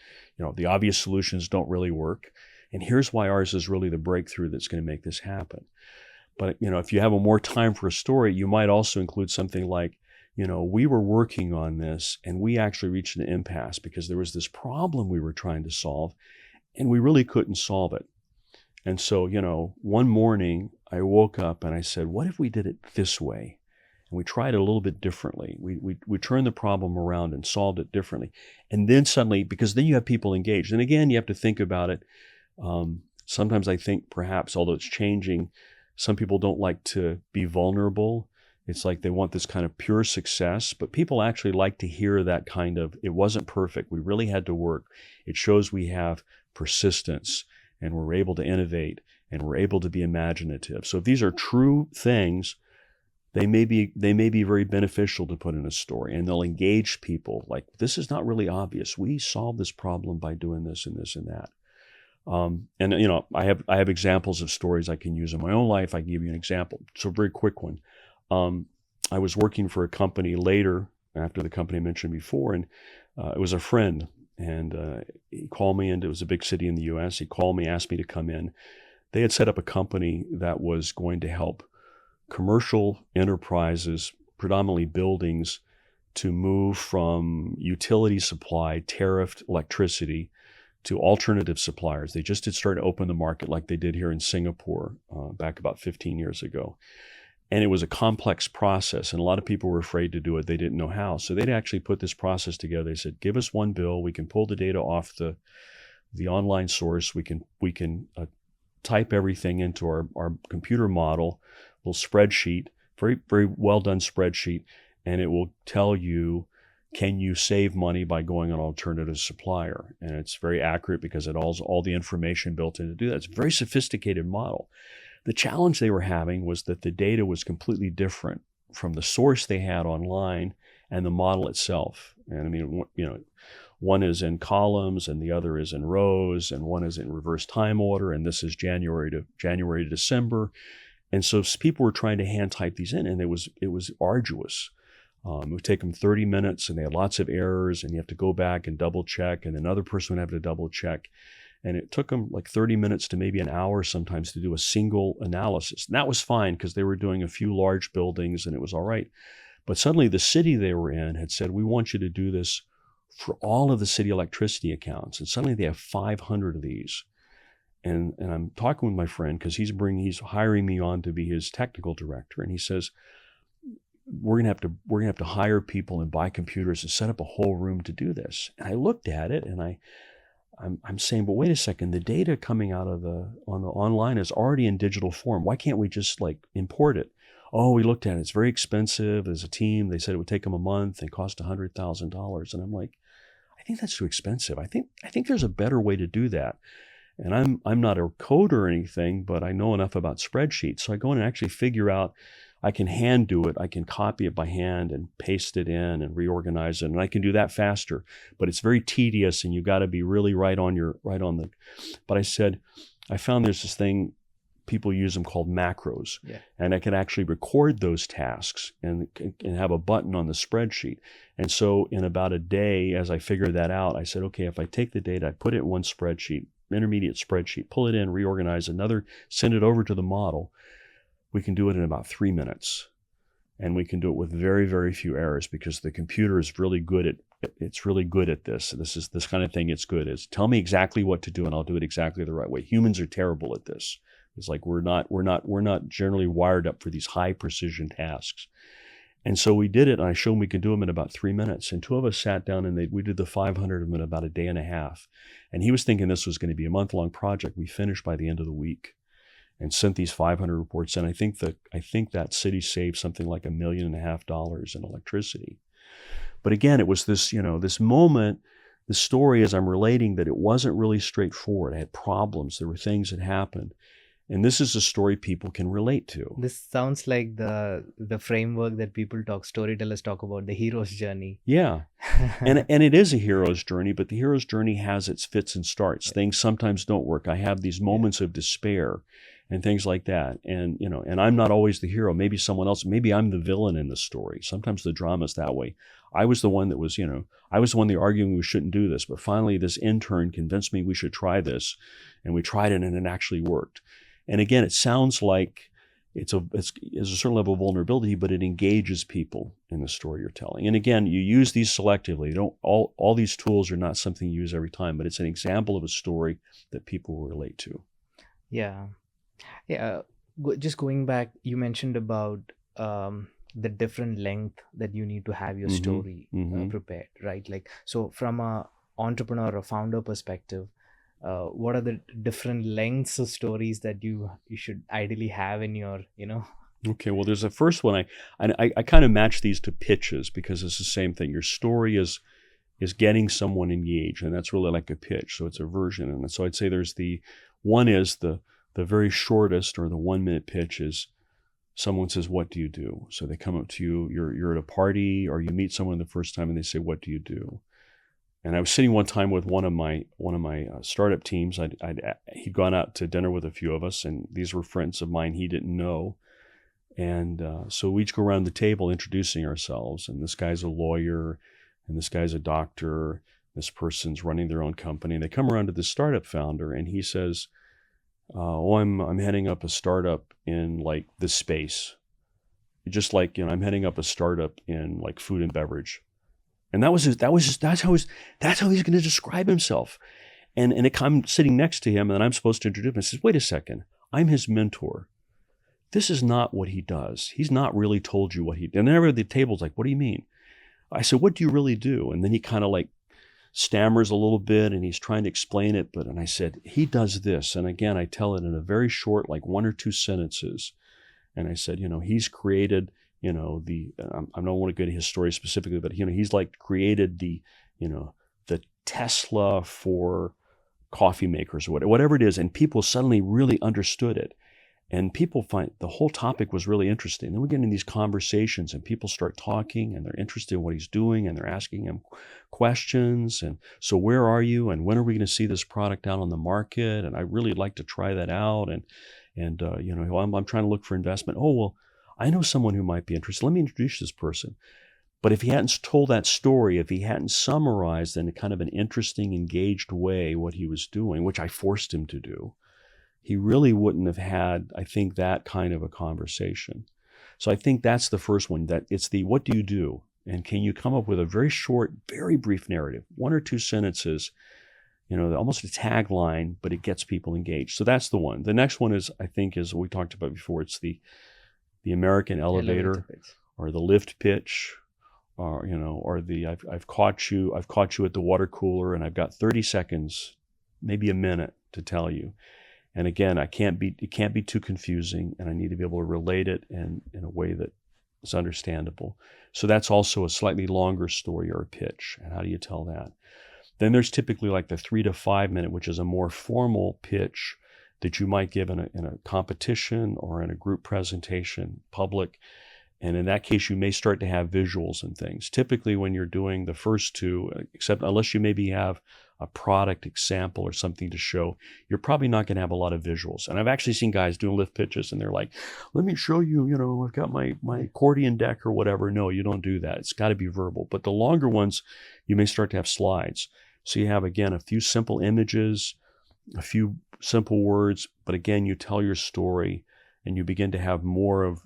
the obvious solutions don't really work, and here's why ours is really the breakthrough that's going to make this happen. But if you have more time for a story, you might also include something like, we were working on this and we actually reached an impasse because there was this problem we were trying to solve and we really couldn't solve it. And so, one morning I woke up and I said, what if we did it this way? And we tried it a little bit differently. We turned the problem around and solved it differently. And then suddenly, because then you have people engaged. And again, you have to think about it. Sometimes I think perhaps, although it's changing, some people don't like to be vulnerable. It's like they want this kind of pure success, but people actually like to hear that kind of, it wasn't perfect. We really had to work. It shows we have persistence and we're able to innovate and we're able to be imaginative. So if these are true things, they may be very beneficial to put in a story, and they'll engage people. Like, this is not really obvious. We solved this problem by doing this and this and that. And you know, I have examples of stories I can use in my own life. I can give you an example. So a very quick one. I was working for a company later after the company I mentioned before, and it was a friend, and he called me, and it was a big city in the U.S. He called me, asked me to come in. They had set up a company that was going to help commercial enterprises, predominantly buildings, to move from utility supply, tariffed electricity, to alternative suppliers. They just had started to open the market like they did here in Singapore back about 15 years ago. And it was a complex process, and a lot of people were afraid to do it. They didn't know how. So they'd actually put this process together. They said, give us one bill. We can pull the data off the online source. We can type everything into our computer model, little spreadsheet, very, very well done spreadsheet, and it will tell you, can you save money by going on an alternative supplier? And it's very accurate because it has all the information built in to do that. It's a very sophisticated model. The challenge they were having was that the data was completely different from the source they had online and the model itself. And I mean, you know, one is in columns and the other is in rows, and one is in reverse time order, and this is January to December. And so people were trying to hand type these in, and it was arduous. It would take them 30 minutes, and they had lots of errors, and you have to go back and double check, and another person would have to double check. And it took them like 30 minutes to maybe an hour sometimes to do a single analysis. And that was fine because they were doing a few large buildings and it was all right. But suddenly the city they were in had said, we want you to do this for all of the city electricity accounts. And suddenly they have 500 of these. And I'm talking with my friend because he's hiring me on to be his technical director. And he says, we're gonna have to hire people and buy computers and set up a whole room to do this. And I looked at it and I'm saying, but wait a second, the data coming out of the online is already in digital form. Why can't we just like import it? Oh, we looked at it. It's very expensive. As a team, they said it would take them a month and cost $100,000. And I'm like, I think that's too expensive. I think there's a better way to do that. And I'm not a coder or anything, but I know enough about spreadsheets. So I go in and actually figure out, I can hand do it. I can copy it by hand and paste it in and reorganize it. And I can do that faster, but it's very tedious and you got to be really right on the, but I said, I found there's this thing, people use them called macros. Yeah. And I can actually record those tasks and have a button on the spreadsheet. And so in about a day, as I figured that out, I said, okay, if I take the data, I put it in one spreadsheet, intermediate spreadsheet, pull it in, reorganize another, send it over to the model, we can do it in about 3 minutes. And we can do it with very, very few errors because the computer is really good at this. This kind of thing it's good at. Tell me exactly what to do and I'll do it exactly the right way. Humans are terrible at this. It's like we're not generally wired up for these high precision tasks. And so we did it, and I showed him we could do them in about 3 minutes. And two of us sat down and we did the 500 of them in about a day and a half. And he was thinking this was going to be a month-long project. We finished by the end of the week and sent these 500 reports in. I think that city saved something like $1.5 million in electricity. But again, it was this, this moment, the story as I'm relating that it wasn't really straightforward. I had problems. There were things that happened. And this is a story people can relate to. This sounds like the framework that storytellers talk about, the hero's journey. Yeah. And it is a hero's journey, but the hero's journey has its fits and starts. Yeah. Things sometimes don't work. I have these moments of despair and things like that. And, and I'm not always the hero. Maybe someone else, maybe I'm the villain in the story. Sometimes the drama's that way. I was the one that was, I was the one that arguing we shouldn't do this. But finally, this intern convinced me we should try this. And we tried it and it actually worked. And again, it sounds like it's a certain level of vulnerability, but it engages people in the story you're telling. And again, you use these selectively. You don't all these tools are not something you use every time, but it's an example of a story that people will relate to. Yeah. Just going back, you mentioned about the different length that you need to have your story prepared, right? Like, so from a entrepreneur or founder perspective, what are the different lengths of stories that you should ideally have in your, Okay, well, there's a first one. I kind of match these to pitches because it's the same thing. Your story is getting someone engaged, and that's really like a pitch. So it's a version, and so I'd say there's the one is the very shortest, or the 1 minute pitch is someone says, "What do you do?" So they come up to you. You're at a party, or you meet someone the first time, and they say, "What do you do?" And I was sitting one time with one of my startup teams. He'd gone out to dinner with a few of us, and these were friends of mine he didn't know. And so we each go around the table introducing ourselves. And this guy's a lawyer, and this guy's a doctor. This person's running their own company. And they come around to the startup founder, and he says, "Oh, I'm heading up a startup in like this space, just like I'm heading up a startup in like food and beverage." And that's how he's going to describe himself. And I'm sitting next to him, and I'm supposed to introduce him. I says, "Wait a second, I'm his mentor. This is not what he does. He's not really told you what he did." And then everybody at the table's like, "What do you mean?" I said, "What do you really do?" And then he kind of like stammers a little bit, and he's trying to explain it. And I said, "He does this." And again, I tell it in a very short, like 1 or 2 sentences. And I said, he's created, I don't want to go to his story specifically, but he's like created the Tesla for coffee makers, or whatever it is. And people suddenly really understood it. And people find the whole topic was really interesting. Then we get in these conversations, and people start talking, and they're interested in what he's doing, and they're asking him questions. And so, where are you? And when are we going to see this product out on the market? And I really like to try that out. And I'm trying to look for investment. Oh, well, I know someone who might be interested. Let me introduce this person. But if he hadn't told that story, if he hadn't summarized in a kind of an interesting, engaged way what he was doing, which I forced him to do, he really wouldn't have had, I think, that kind of a conversation. So I think that's the first one, that it's the what do you do? And can you come up with a very short, very brief narrative, 1 or 2 sentences, almost a tagline, but it gets people engaged. So that's the one. The next one is, I think, is what we talked about before. It's the American elevator or the lift pitch, or the I've caught you at the water cooler, and I've got 30 seconds, maybe a minute to tell you. And again, it can't be too confusing, and I need to be able to relate it in a way that is understandable. So that's also a slightly longer story or a pitch. And how do you tell that? Then there's typically like the 3 to 5 minute, which is a more formal pitch that you might give in a competition or in a group presentation, public. And in that case, you may start to have visuals and things. Typically, when you're doing the first two, except unless you maybe have a product example or something to show, you're probably not going to have a lot of visuals. And I've actually seen guys doing lift pitches, and they're like, "Let me show you, I've got my accordion deck or whatever." No, you don't do that. It's got to be verbal. But the longer ones, you may start to have slides. So you have, again, a few simple images, a few simple words, but again, you tell your story, and you begin to have more of,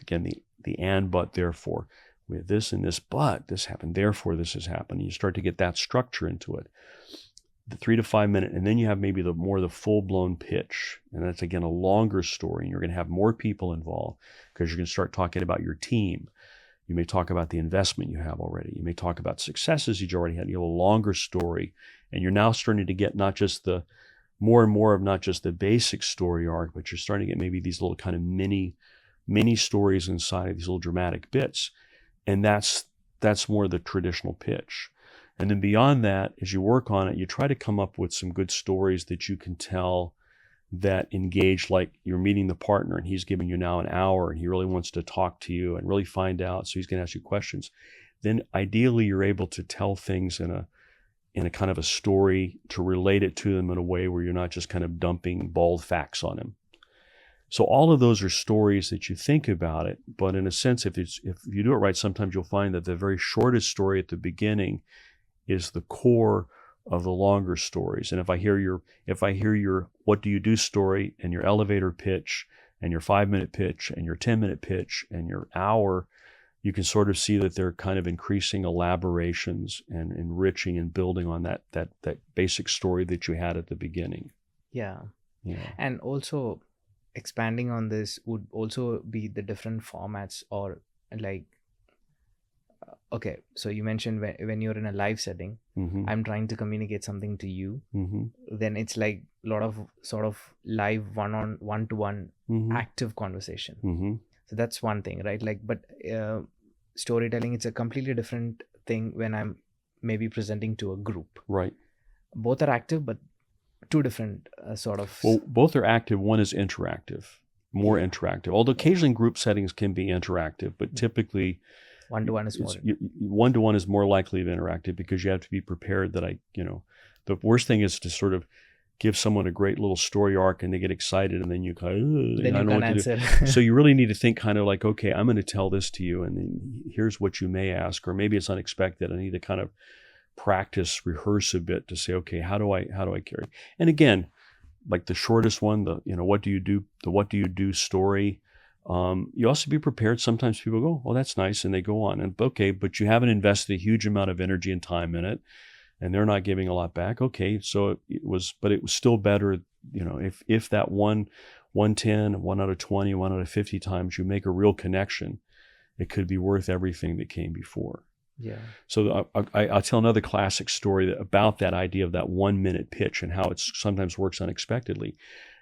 again, the and, but, therefore. We have this and this, but this happened, therefore this has happened. You start to get that structure into it. The 3 to 5 minute, and then you have maybe the full-blown pitch. And that's, again, a longer story. And you're going to have more people involved because you're going to start talking about your team. You may talk about the investment you have already. You may talk about successes you already had. You have a longer story. And you're now starting to get not just the more and more of not just the basic story arc, but you're starting to get maybe these little kind of mini stories inside of these little dramatic bits. And that's more the traditional pitch. And then beyond that, as you work on it, you try to come up with some good stories that you can tell that engage, like you're meeting the partner and he's giving you now an hour and he really wants to talk to you and really find out. So he's going to ask you questions. Then ideally you're able to tell things in a kind of a story to relate it to them in a way where you're not just kind of dumping bald facts on him. So all of those are stories that you think about it, but in a sense, if you do it right, sometimes you'll find that the very shortest story at the beginning is the core of the longer stories. And if I hear your what do you do story and your elevator pitch and your 5-minute pitch and your 10-minute pitch and your hour, you can sort of see that they're kind of increasing elaborations and enriching and building on that basic story that you had at the beginning. Yeah. And also, expanding on this would also be the different formats, or like, okay, so you mentioned when you're in a live setting, Mm-hmm. I'm trying to communicate something to you, Mm-hmm. then it's like a lot of sort of live one-to-one Mm-hmm. active conversation. Mm-hmm. So that's one thing, right? Like, but storytelling, it's a completely different thing when I'm maybe presenting to a group. Right. Both are active, but two different sort of. Well, both are active. One is interactive, more Yeah. interactive. Although occasionally group settings can be interactive, but typically one-to-one is more. One-to-one is more likely to be interactive because you have to be prepared that the worst thing is to sort of give someone a great little story arc and they get excited and then you kind of, Then I you don't know can't what to answer. do. So you really need to think kind of like, okay, I'm going to tell this to you and then here's what you may ask, or maybe it's unexpected. I need to kind of practice, rehearse a bit to say, okay, how do I carry? And again, like the shortest one, the what do you do story. You also be prepared. Sometimes people go, oh, that's nice, and they go on. And okay, but you haven't invested a huge amount of energy and time in it, and they're not giving a lot back. Okay, so it was still better, if that 110, 1 out of 20, 1 out of 50 times you make a real connection, it could be worth everything that came before. Yeah. So I'll tell another classic story about that idea of that 1 minute pitch and how it sometimes works unexpectedly.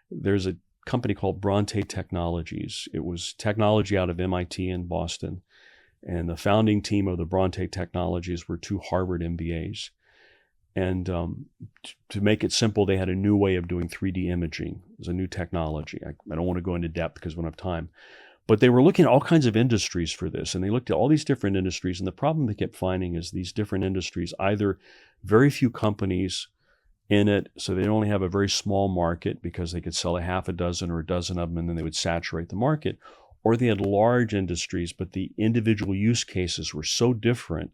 There's a company called Bronte Technologies. It was technology out of MIT in Boston. And the founding team of the Bronte Technologies were 2 Harvard MBAs. And to make it simple, they had a new way of doing 3D imaging. It was a new technology. I don't want to go into depth because we don't have time. But they were looking at all kinds of industries for this, and they looked at all these different industries. And the problem they kept finding is these different industries, either very few companies in it, so they only have a very small market because they could sell a half a dozen or a dozen of them, and then they would saturate the market. Or they had large industries, but the individual use cases were so different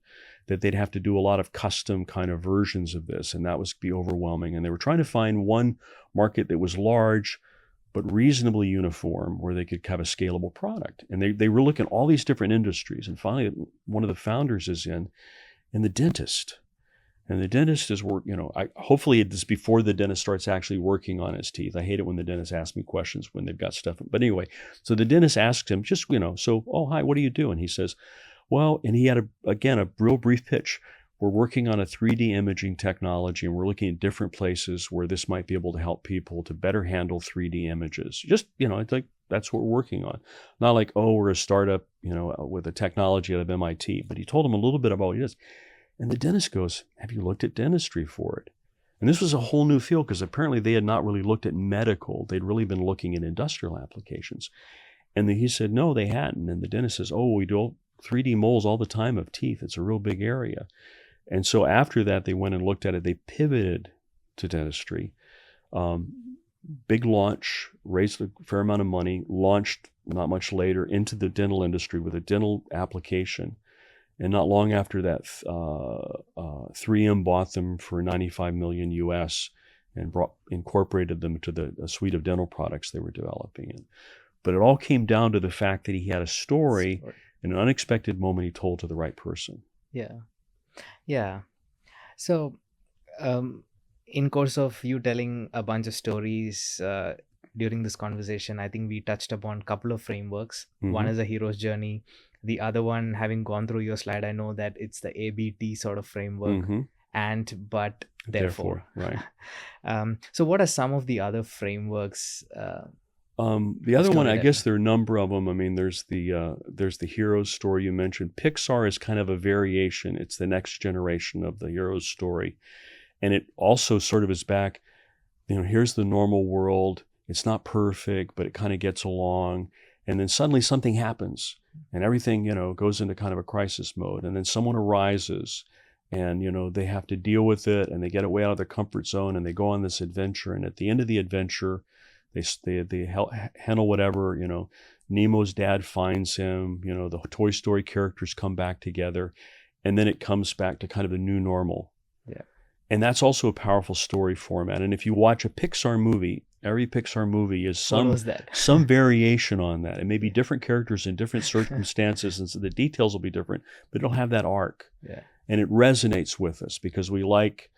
that they'd have to do a lot of custom kind of versions of this, and that was be overwhelming. And they were trying to find one market that was large, but reasonably uniform, where they could have a scalable product. And they were looking at all these different industries. And finally, one of the founders is in the dentist. And the dentist is hopefully it's before the dentist starts actually working on his teeth. I hate it when the dentist asks me questions when they've got stuff. But anyway, so the dentist asks him oh, hi, what do you do? And he says, well, and he had a real brief pitch. We're working on a 3D imaging technology, and we're looking at different places where this might be able to help people to better handle 3D images. Just, it's like, that's what we're working on. Not like, oh, we're a startup, with a technology out of MIT. But he told him a little bit about what he does. And the dentist goes, have you looked at dentistry for it? And this was a whole new field because apparently they had not really looked at medical. They'd really been looking at industrial applications. And he said, no, they hadn't. And the dentist says, oh, we do 3D molds all the time of teeth. It's a real big area. And so after that, they went and looked at it. They pivoted to dentistry. Big launch, raised a fair amount of money, launched not much later into the dental industry with a dental application. And not long after that, 3M bought them for $95 million US and incorporated them to a suite of dental products they were developing in. But it all came down to the fact that he had a story in an unexpected moment he told to the right person. Yeah. Yeah. So, in course of you telling a bunch of stories during this conversation, I think we touched upon a couple of frameworks. Mm-hmm. One is a hero's journey. The other one, having gone through your slide, I know that it's the ABT sort of framework. Mm-hmm. And, but, therefore. Right. So what are some of the other frameworks? The other one, I guess there are a number of them. I mean, there's the hero's story you mentioned. Pixar is kind of a variation. It's the next generation of the hero's story. And it also sort of is back, here's the normal world. It's not perfect, but it kind of gets along. And then suddenly something happens and everything, goes into kind of a crisis mode. And then someone arises and, they have to deal with it and they get away out of their comfort zone and they go on this adventure. And at the end of the adventure, they handle whatever, Nemo's dad finds him, the Toy Story characters come back together, and then it comes back to kind of the new normal. Yeah. And that's also a powerful story format. And if you watch a Pixar movie, every Pixar movie is some variation on that. It may be different characters in different circumstances, and so the details will be different, but it'll have that arc. Yeah. And it resonates with us because we like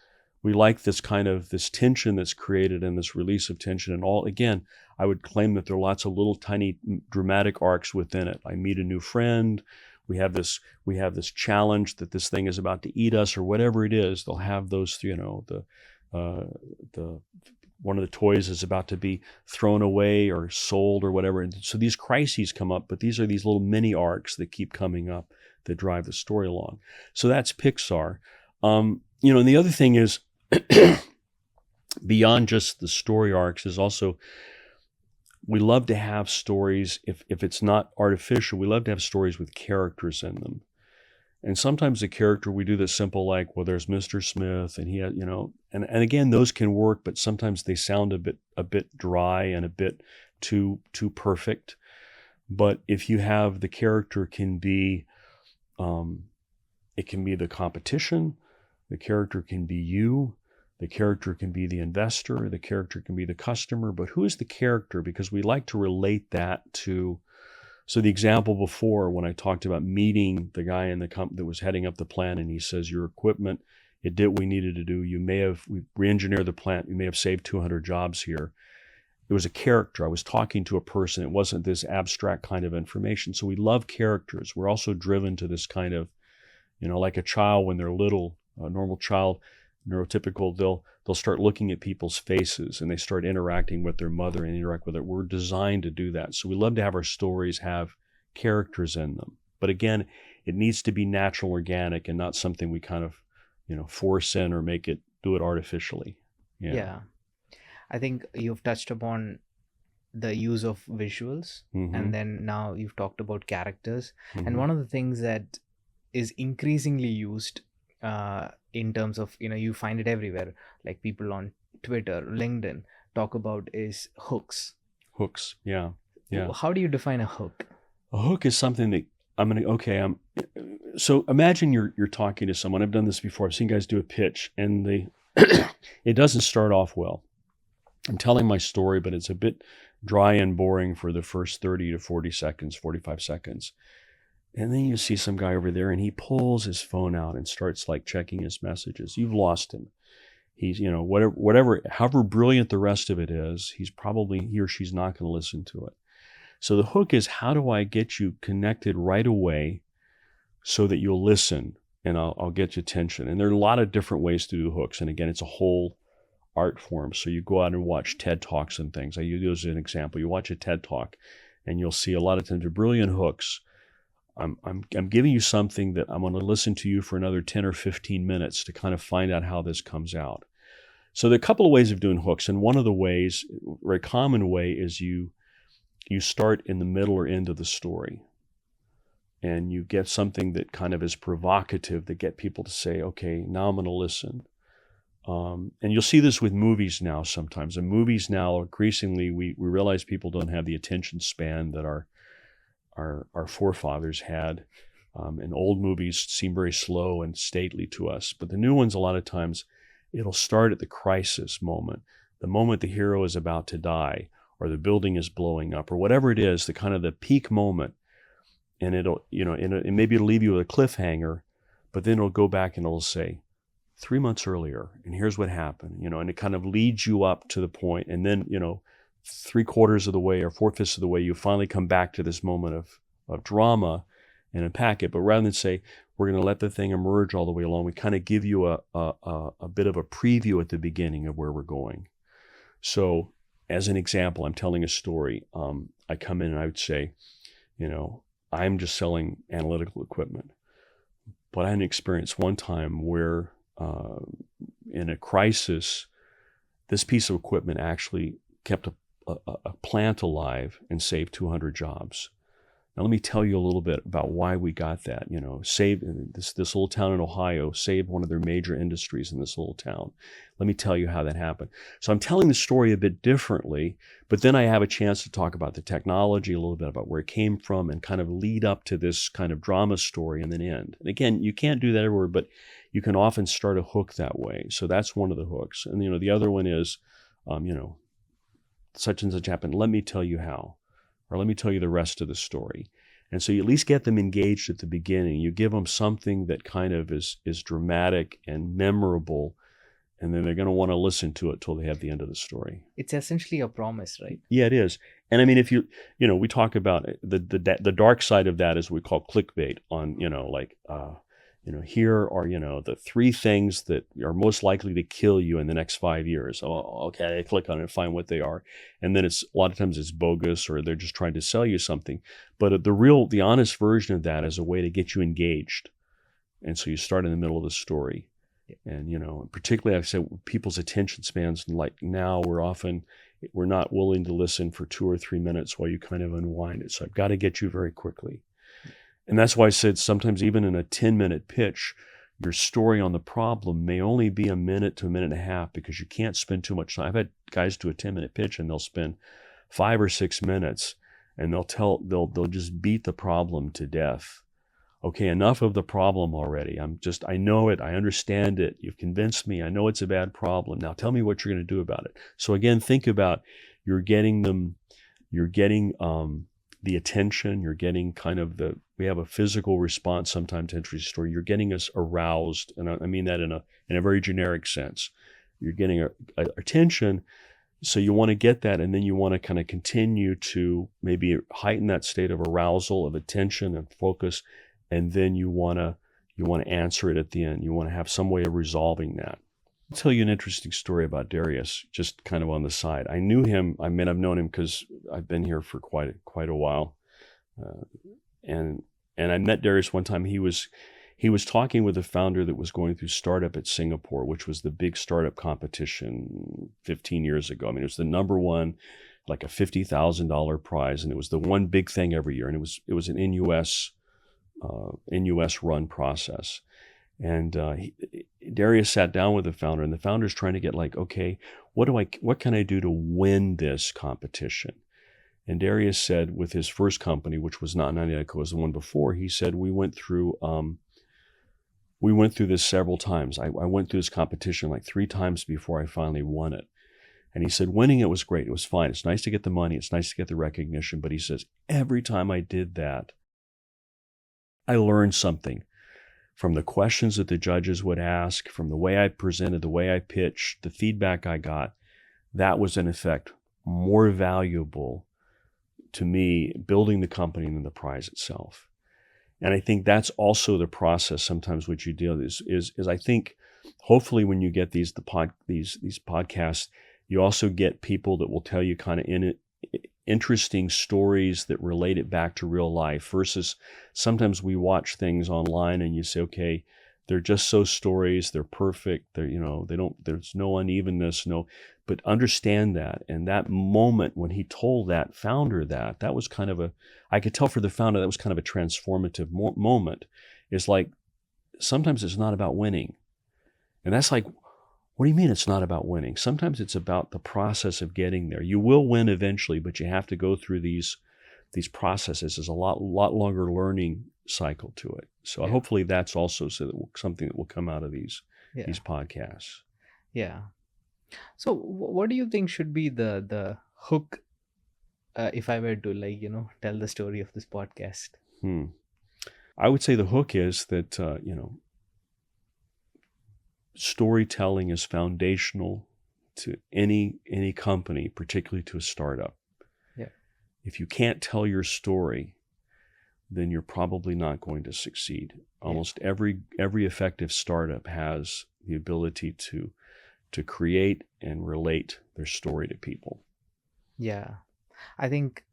this kind of this tension that's created and this release of tension and all. Again, I would claim that there are lots of little tiny dramatic arcs within it. I meet a new friend. We have this challenge that this thing is about to eat us or whatever it is. They'll have those, the one of the toys is about to be thrown away or sold or whatever. And so these crises come up, but these are these little mini arcs that keep coming up that drive the story along. So that's Pixar. And the other thing is, beyond just the story arcs, is also, we love to have stories, if it's not artificial, we love to have stories with characters in them. And sometimes the character, we do this simple, like, well, there's Mr. Smith, and he had, and again, those can work, but sometimes they sound a bit dry and a bit too perfect. But if you have, the character can be, it can be the competition, the character can be you, the character can be the investor, the character can be the customer, but who is the character? Because we like to relate that to, so the example before, when I talked about meeting the guy in the company that was heading up the plant, and he says, your equipment, it did what we needed to do. We re-engineered the plant. You may have saved 200 jobs here. It was a character. I was talking to a person. It wasn't this abstract kind of information. So we love characters. We're also driven to this kind of, like a child when they're little, a normal child, neurotypical, they'll start looking at people's faces, and they start interacting with their mother and interact with it. We're designed to do that. So we love to have our stories have characters in them. But again, it needs to be natural, organic, and not something we kind of, force in or do it artificially. Yeah. I think you've touched upon the use of visuals, and then now you've talked about characters. And one of the things that is increasingly used in terms of, you find it everywhere, like people on Twitter, LinkedIn talk about, is hooks. Hooks, yeah. How do you define a hook? A hook is something that so imagine you're talking to someone. I've done this before. I've seen guys do a pitch, and it doesn't start off well. I'm telling my story, but it's a bit dry and boring for the first 30 to 40 seconds, 45 seconds. And then you see some guy over there, and he pulls his phone out and starts like checking his messages. You've lost him. He's, whatever, however brilliant the rest of it is, he or she's not going to listen to it. So the hook is, how do I get you connected right away so that you'll listen, and I'll get your attention? And there are a lot of different ways to do hooks. And again, it's a whole art form. So you go out and watch TED Talks and things. I use those as an example. You watch a TED Talk, and you'll see a lot of times the brilliant hooks. I'm giving you something that I'm going to listen to you for another 10 or 15 minutes to kind of find out how this comes out. So there are a couple of ways of doing hooks. And one of the ways, a very common way, is you start in the middle or end of the story. And you get something that kind of is provocative, that get people to say, okay, now I'm going to listen. And you'll see this with movies now sometimes. And movies now, increasingly, we realize people don't have the attention span that our forefathers had. And old movies seem very slow and stately to us. But the new ones, a lot of times, it'll start at the crisis moment, the moment the hero is about to die, or the building is blowing up, or whatever it is, the kind of the peak moment. And it'll, and maybe it'll leave you with a cliffhanger, but then it'll go back and it'll say, 3 months earlier, and here's what happened, and it kind of leads you up to the point. And then, 3/4 of the way or 4/5 of the way, you finally come back to this moment of drama and unpack it. But rather than say, we're going to let the thing emerge all the way along, we kind of give you a bit of a preview at the beginning of where we're going. So as an example, I'm telling a story. I come in and I would say, I'm just selling analytical equipment. But I had an experience one time where in a crisis, this piece of equipment actually kept a plant alive and saved 200 jobs. Now, let me tell you a little bit about why we got that. Saved this little town in Ohio, saved one of their major industries in this little town. Let me tell you how that happened. So I'm telling the story a bit differently, but then I have a chance to talk about the technology, a little bit about where it came from, and kind of lead up to this kind of drama story and then end. And again, you can't do that everywhere, but you can often start a hook that way. So that's one of the hooks. And the other one is, such and such happened. Let me tell you how. Or let me tell you the rest of the story. And so you at least get them engaged at the beginning. You give them something that kind of is dramatic and memorable, and then they're going to want to listen to it till they have the end of the story. It's essentially a promise, right? Yeah, it is. And I mean, if we talk about the dark side of that is we call clickbait on, here are, the 3 things that are most likely to kill you in the next 5 years. Oh, okay, I click on it and find what they are. And then a lot of times it's bogus, or they're just trying to sell you something. But the honest version of that is a way to get you engaged. And so you start in the middle of the story. And, particularly, I've said people's attention spans, like now we're not willing to listen for 2 or 3 minutes while you kind of unwind it. So I've got to get you very quickly. And that's why I said sometimes even in a 10-minute pitch, your story on the problem may only be a minute to a minute and a half, because you can't spend too much time. I've had guys do a 10-minute pitch and they'll spend 5 or 6 minutes and they'll just beat the problem to death. Okay, enough of the problem already. I know it. I understand it. You've convinced me. I know it's a bad problem. Now tell me what you're going to do about it. So again, think about you're getting the attention, you're getting kind of we have a physical response sometimes to entry story. You're getting us aroused, and I mean that in a very generic sense. You're getting a attention, so you want to get that, and then you want to kind of continue to maybe heighten that state of arousal, of attention and focus, and then you want to answer it at the end. You want to have some way of resolving that. I'll tell you an interesting story about Darius, just kind of on the side. I knew him. I've known him because I've been here for quite a while, and I met Darius one time. He was talking with a founder that was going through startup at Singapore, which was the big startup competition 15 years ago. I mean, it was the number one, like a $50,000 prize, and it was the one big thing every year, and it was an NUS run process. And Darius sat down with the founder, and the founder's trying to get okay, what can I do to win this competition? And Darius said, with his first company, which was not 99Co, it was the one before, he said, we went through this several times. I went through this competition 3 times before I finally won it. And he said, winning it was great. It was fine. It's nice to get the money. It's nice to get the recognition. But he says, every time I did that, I learned something. From the questions that the judges would ask, from the way I presented, the way I pitched, the feedback I got, that was in effect more valuable to me building the company than the prize itself. And I think that's also the process sometimes which you deal with is I think hopefully when you get these podcasts, you also get people that will tell you kind of interesting stories that relate it back to real life, versus sometimes we watch things online and you say, okay, they're just so stories, they're perfect, there's no unevenness, but understand that. And that moment when he told that founder that was kind of I could tell for the founder, that was kind of a transformative moment. It's like, sometimes it's not about winning. And that's like, what do you mean it's not about winning? Sometimes it's about the process of getting there. You will win eventually, but you have to go through these processes. There's a lot longer learning cycle to it. So Yeah. Hopefully that's also something that will come out of these podcasts. Yeah. So what do you think should be the hook, if I were to tell the story of this podcast? I would say the hook is that storytelling is foundational to any company, particularly to a startup. Yeah. If you can't tell your story, then you're probably not going to succeed. Almost every effective startup has the ability to create and relate their story to people. Yeah. I think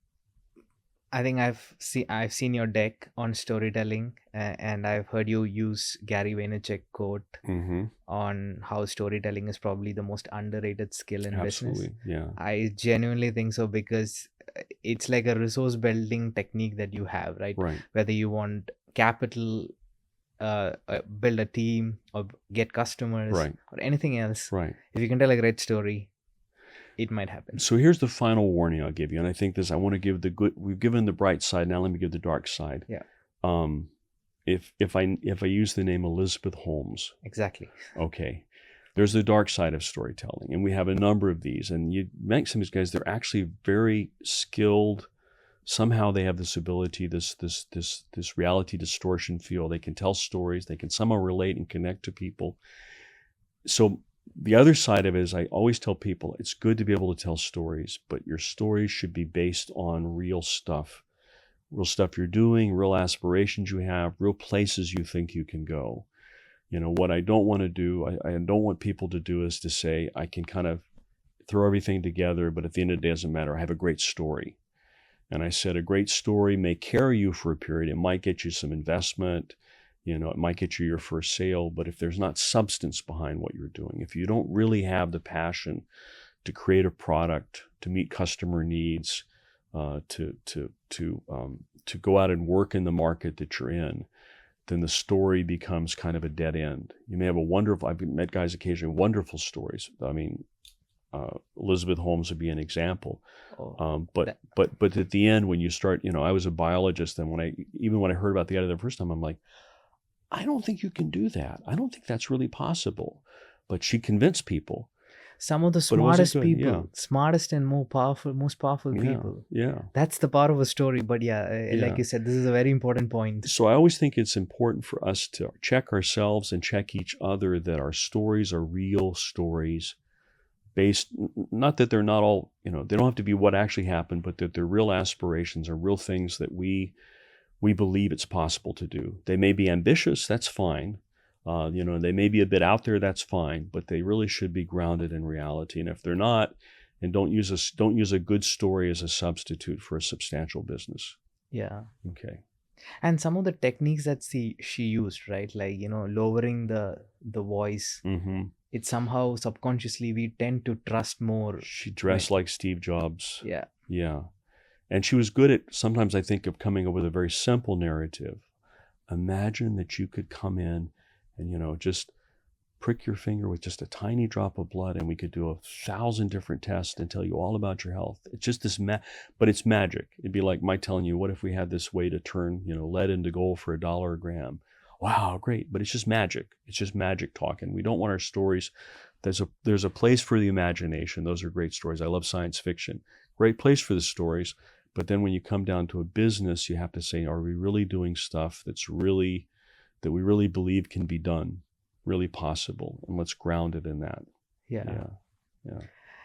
I've seen your deck on storytelling, and I've heard you use Gary Vaynerchuk quote on how storytelling is probably the most underrated skill in business. Absolutely, yeah. I genuinely think so, because it's like a resource building technique that you have, right? Right. Whether you want capital, build a team, or get customers, Right. or anything else, Right. if you can tell a great story, it might happen. So here's the final warning I'll give you, and I think I want to give the good. We've given the bright side. Now let me give the dark side. Yeah. If I use the name Elizabeth Holmes, Exactly. okay, there's the dark side of storytelling, and we have a number of these. And you make some of these guys; they're actually very skilled. Somehow they have this ability, this reality distortion feel. They can tell stories. They can somehow relate and connect to people. So the other side of it is I always tell people it's good to be able to tell stories, but your stories should be based on real stuff, real stuff you're doing, real aspirations you have, real places you think you can go. What I don't want to do, I don't want people to do is to say, I can kind of throw everything together, but at the end of the day, it doesn't matter. I have a great story. And I said, a great story may carry you for a period. It might get you some investment. It might get you your first sale. But if there's not substance behind what you're doing, if you don't really have the passion to create a product, to meet customer needs, to go out and work in the market that you're in, then the story becomes kind of a dead end. You may have I've met guys occasionally, wonderful stories. I mean, Elizabeth Holmes would be an example. But at the end, when you start, I was a biologist, and when I heard about the idea the first time, I'm like, I don't think you can do that. I don't think that's really possible. But she convinced people. Some of the smartest people, smartest and most powerful people. Yeah. That's the power of a story. But like you said, this is a very important point. So I always think it's important for us to check ourselves and check each other that our stories are real stories, based, not that they're not all, they don't have to be what actually happened, but that they're real aspirations or real things that we believe it's possible to do. They may be ambitious, that's fine. They may be a bit out there, that's fine, but they really should be grounded in reality. And if they're not, and don't use a good story as a substitute for a substantial business. Yeah. Okay. And some of the techniques that she used, right? Like, lowering the voice. Mm-hmm. It somehow subconsciously we tend to trust more. She dressed like Steve Jobs. Yeah. Yeah. And she was good at, sometimes I think, of coming up with a very simple narrative. Imagine that you could come in and, just prick your finger with just a tiny drop of blood, and we could do 1,000 different tests and tell you all about your health. It's just this, but it's magic. It'd be like my telling you, what if we had this way to turn, lead into gold for $1 a gram? Wow, great. But it's just magic. It's just magic talking. We don't want our stories. There's a place for the imagination. Those are great stories. I love science fiction. Great place for the stories. But then when you come down to a business, you have to say, are we really doing stuff that we really believe can be done, really possible? And let's ground it in that.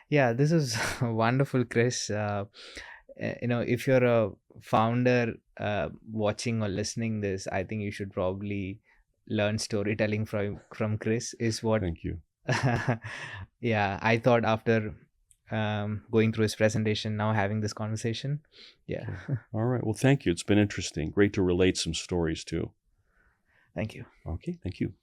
Yeah, this is wonderful, Kris. If you're a founder watching or listening this, I think you should probably learn storytelling from Kris. Is what. Thank you. Yeah, I thought after going through his presentation, now having this conversation. Yeah. Okay. All right. Well, thank you. It's been interesting. Great to relate some stories too. Thank you. Okay. Thank you.